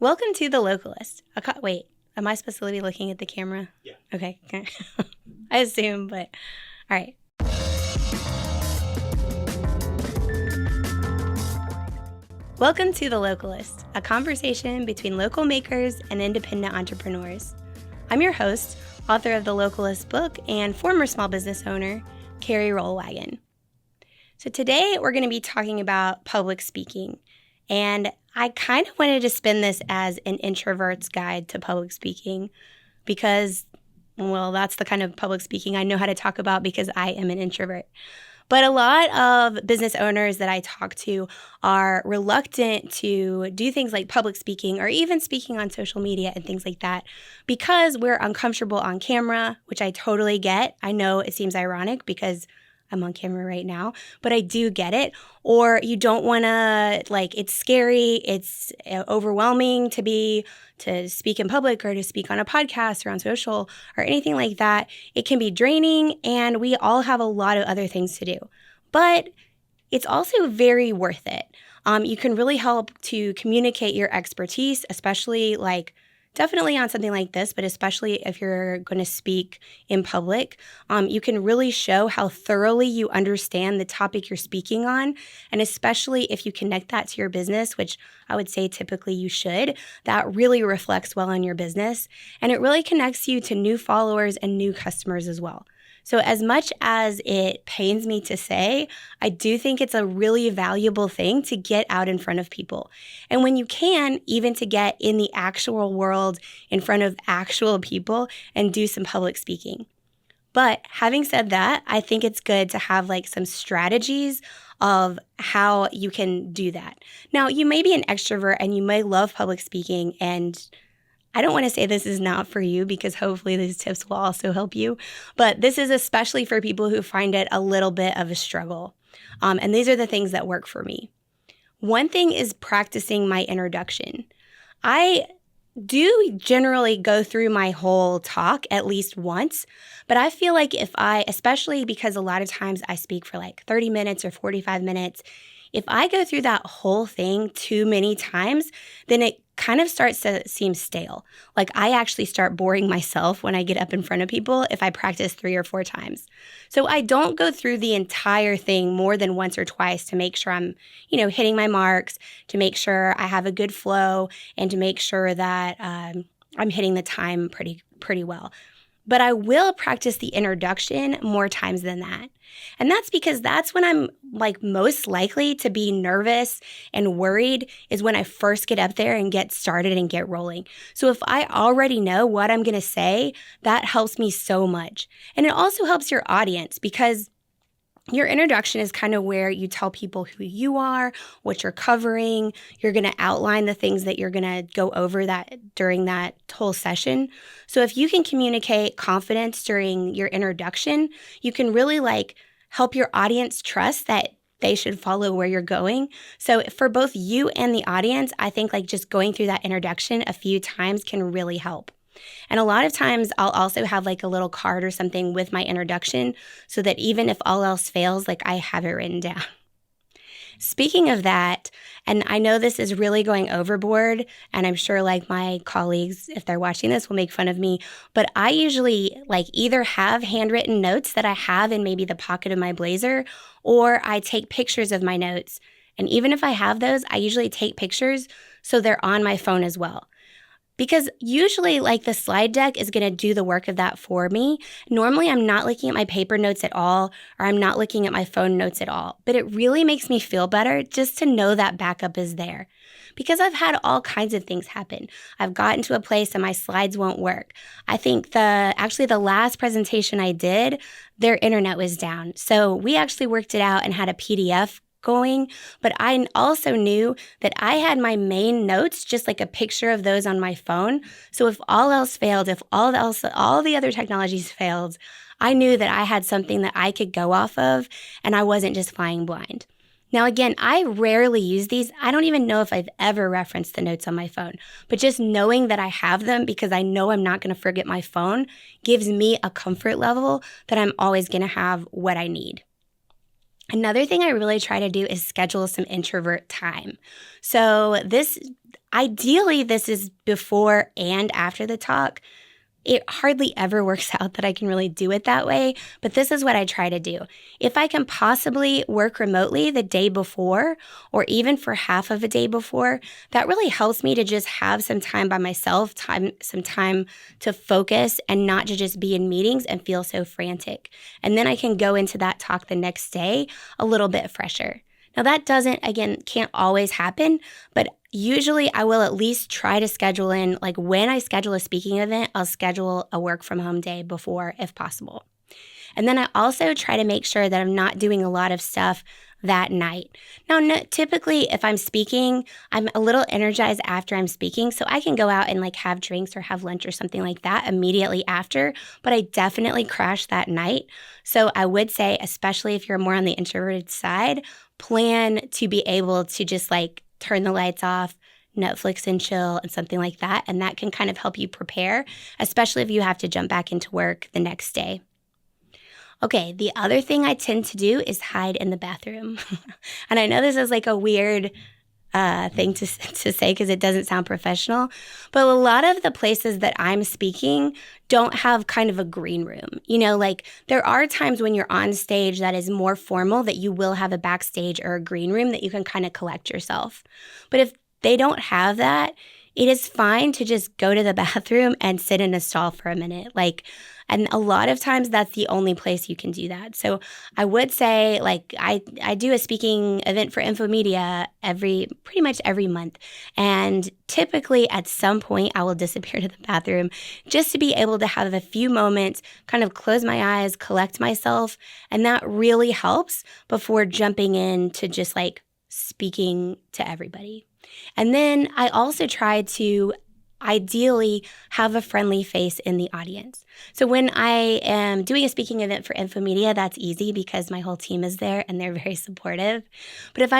Welcome to The Localist. Wait, am I supposed to be looking at the camera? Yeah. Okay. I assume, but all right. Welcome to The Localist, a conversation between local makers and independent entrepreneurs. I'm your host, author of the Localist book and former small business owner, Carrie Rollwagen. So today we're going to be talking about public speaking. And I kind of wanted to spin this as an introvert's guide to public speaking because, well, that's the kind of public speaking I know how to talk about because I am an introvert. But a lot of business owners that I talk to are reluctant to do things like public speaking or even speaking on social media and things like that because we're uncomfortable on camera, which I totally get. I know it seems ironic because I'm on camera right now, but I do get it. Or you don't want to, it's scary, it's overwhelming to speak in public or to speak on a podcast or on social or anything like that. It can be draining, and we all have a lot of other things to do. But it's also very worth it. You can really help to communicate your expertise, especially definitely on something like this, but especially if you're going to speak in public. You can really show how thoroughly you understand the topic you're speaking on, and especially if you connect that to your business, which I would say typically you should, that really reflects well on your business, and it really connects you to new followers and new customers as well. So as much as it pains me to say, I do think it's a really valuable thing to get out in front of people. And when you can, even to get in the actual world in front of actual people and do some public speaking. But having said that, I think it's good to have some strategies of how you can do that. Now, you may be an extrovert and you may love public speaking, and I don't want to say this is not for you because hopefully these tips will also help you, but this is especially for people who find it a little bit of a struggle. And these are the things that work for me. One thing is practicing my introduction. I do generally go through my whole talk at least once, but I feel like especially because a lot of times I speak for 30 minutes or 45 minutes, if I go through that whole thing too many times, then it kind of starts to seem stale. I actually start boring myself when I get up in front of people if I practice 3 or 4 times. So I don't go through the entire thing more than once or twice to make sure I'm, hitting my marks, to make sure I have a good flow, and to make sure that I'm hitting the time pretty well. But I will practice the introduction more times than that. And that's because that's when I'm most likely to be nervous and worried is when I first get up there and get started and get rolling. So if I already know what I'm going to say, that helps me so much. And it also helps your audience because your introduction is kind of where you tell people who you are, what you're covering. You're going to outline the things that you're going to go over during that whole session. So if you can communicate confidence during your introduction, you can really help your audience trust that they should follow where you're going. So for both you and the audience, I think just going through that introduction a few times can really help. And a lot of times I'll also have a little card or something with my introduction so that even if all else fails, I have it written down. Speaking of that, and I know this is really going overboard, and I'm sure my colleagues, if they're watching this, will make fun of me, but I usually either have handwritten notes that I have in maybe the pocket of my blazer, or I take pictures of my notes. And even if I have those, I usually take pictures so they're on my phone as well. Because usually the slide deck is going to do the work of that for me. Normally I'm not looking at my paper notes at all, or I'm not looking at my phone notes at all. But it really makes me feel better just to know that backup is there. Because I've had all kinds of things happen. I've gotten to a place and my slides won't work. I think the last presentation I did, their internet was down. So we actually worked it out and had a PDF going, but I also knew that I had my main notes, just a picture of those on my phone. So if all else failed, if all the other technologies failed, I knew that I had something that I could go off of and I wasn't just flying blind. Now, again, I rarely use these. I don't even know if I've ever referenced the notes on my phone, but just knowing that I have them because I know I'm not going to forget my phone gives me a comfort level that I'm always going to have what I need. Another thing I really try to do is schedule some introvert time. So ideally, this is before and after the talk. It hardly ever works out that I can really do it that way, but this is what I try to do. If I can possibly work remotely the day before, or even for half of a day before, that really helps me to just have some time by myself, some time to focus and not to just be in meetings and feel so frantic. And then I can go into that talk the next day a little bit fresher. Now that can't always happen, but usually I will at least try to schedule in, like when I schedule a speaking event, I'll schedule a work from home day before if possible. And then I also try to make sure that I'm not doing a lot of stuff that night. Now, typically if I'm speaking, I'm a little energized after I'm speaking, so I can go out and like have drinks or have lunch or something like that immediately after, but I definitely crash that night. So I would say, especially if you're more on the introverted side, plan to be able to just like turn the lights off, Netflix and chill and something like that. And that can kind of help you prepare, especially if you have to jump back into work the next day. Okay, the other thing I tend to do is hide in the bathroom. And I know this is like a weird thing to say because it doesn't sound professional, but a lot of the places that I'm speaking don't have kind of a green room. Like there are times when you're on stage that is more formal that you will have a backstage or a green room that you can kind of collect yourself. But if they don't have that, it is fine to just go to the bathroom and sit in a stall for a minute. And a lot of times that's the only place you can do that. So I would say I do a speaking event for Infomedia pretty much every month. And typically at some point I will disappear to the bathroom just to be able to have a few moments, kind of close my eyes, collect myself. And that really helps before jumping into just like speaking to everybody. And then I also try to ideally have a friendly face in the audience. So when I am doing a speaking event for Infomedia, that's easy because my whole team is there and they're very supportive. But if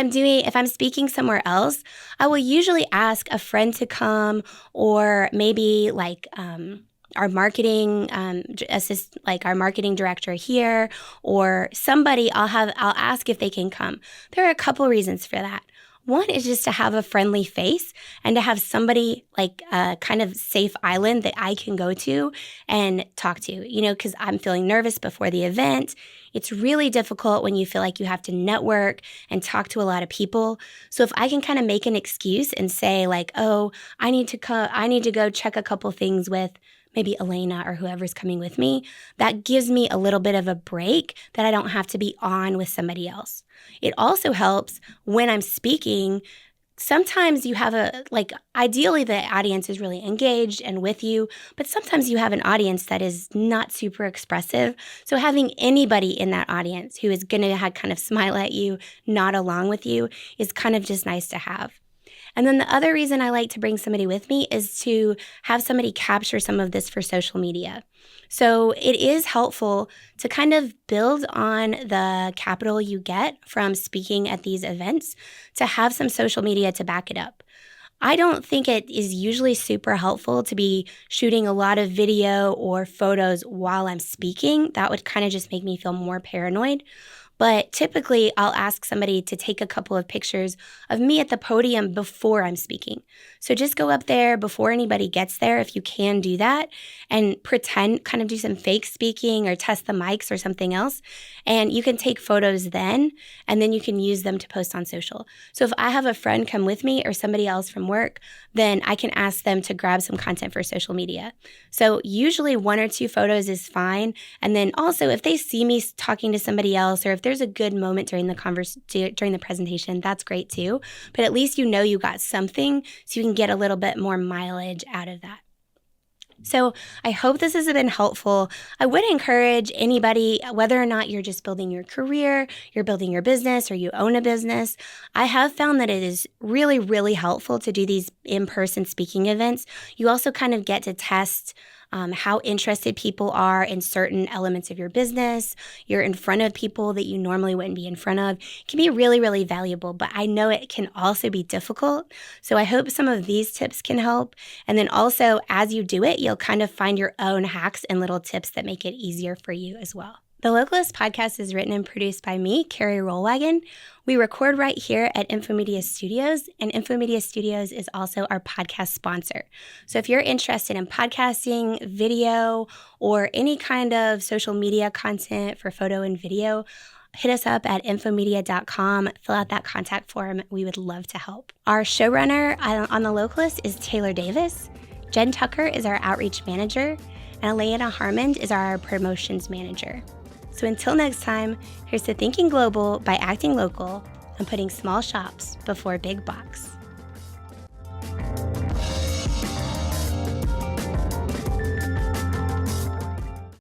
I'm speaking somewhere else, I will usually ask a friend to come, or maybe like our marketing our marketing director here, or somebody. I'll ask if they can come. There are a couple reasons for that. One is just to have a friendly face and to have somebody like a kind of safe island that I can go to and talk to, because I'm feeling nervous before the event. It's really difficult when you feel like you have to network and talk to a lot of people. So if I can kind of make an excuse and say like, oh, I need to go check a couple things with maybe Elena or whoever's coming with me, that gives me a little bit of a break that I don't have to be on with somebody else. It also helps when I'm speaking. Sometimes you have ideally the audience is really engaged and with you, but sometimes you have an audience that is not super expressive. So having anybody in that audience who is going to kind of smile at you, nod along with you, is kind of just nice to have. And then the other reason I like to bring somebody with me is to have somebody capture some of this for social media. So it is helpful to kind of build on the capital you get from speaking at these events to have some social media to back it up. I don't think it is usually super helpful to be shooting a lot of video or photos while I'm speaking. That would kind of just make me feel more paranoid. But typically, I'll ask somebody to take a couple of pictures of me at the podium before I'm speaking. So just go up there before anybody gets there, if you can do that, and pretend, kind of do some fake speaking or test the mics or something else. And you can take photos then, and then you can use them to post on social. So if I have a friend come with me or somebody else from work, then I can ask them to grab some content for social media. So usually 1 or 2 photos is fine. And then also if they see me talking to somebody else, or if there's a good moment during the presentation, that's great too. But at least you got something, so you can get a little bit more mileage out of that. So I hope this has been helpful. I would encourage anybody, whether or not you're just building your career, you're building your business, or you own a business, I have found that it is really, really helpful to do these in-person speaking events. You also kind of get to test how interested people are in certain elements of your business. You're in front of people that you normally wouldn't be in front of. It can be really, really valuable, but I know it can also be difficult. So I hope some of these tips can help. And then also, as you do it, you'll kind of find your own hacks and little tips that make it easier for you as well. The Localist podcast is written and produced by me, Carrie Rollwagen. We record right here at Infomedia Studios, and Infomedia Studios is also our podcast sponsor. So if you're interested in podcasting, video, or any kind of social media content for photo and video, hit us up at infomedia.com, fill out that contact form. We would love to help. Our showrunner on The Localist is Taylor Davis. Jen Tucker is our outreach manager, and Elena Harmond is our promotions manager. So until next time, here's to thinking global by acting local and putting small shops before big box.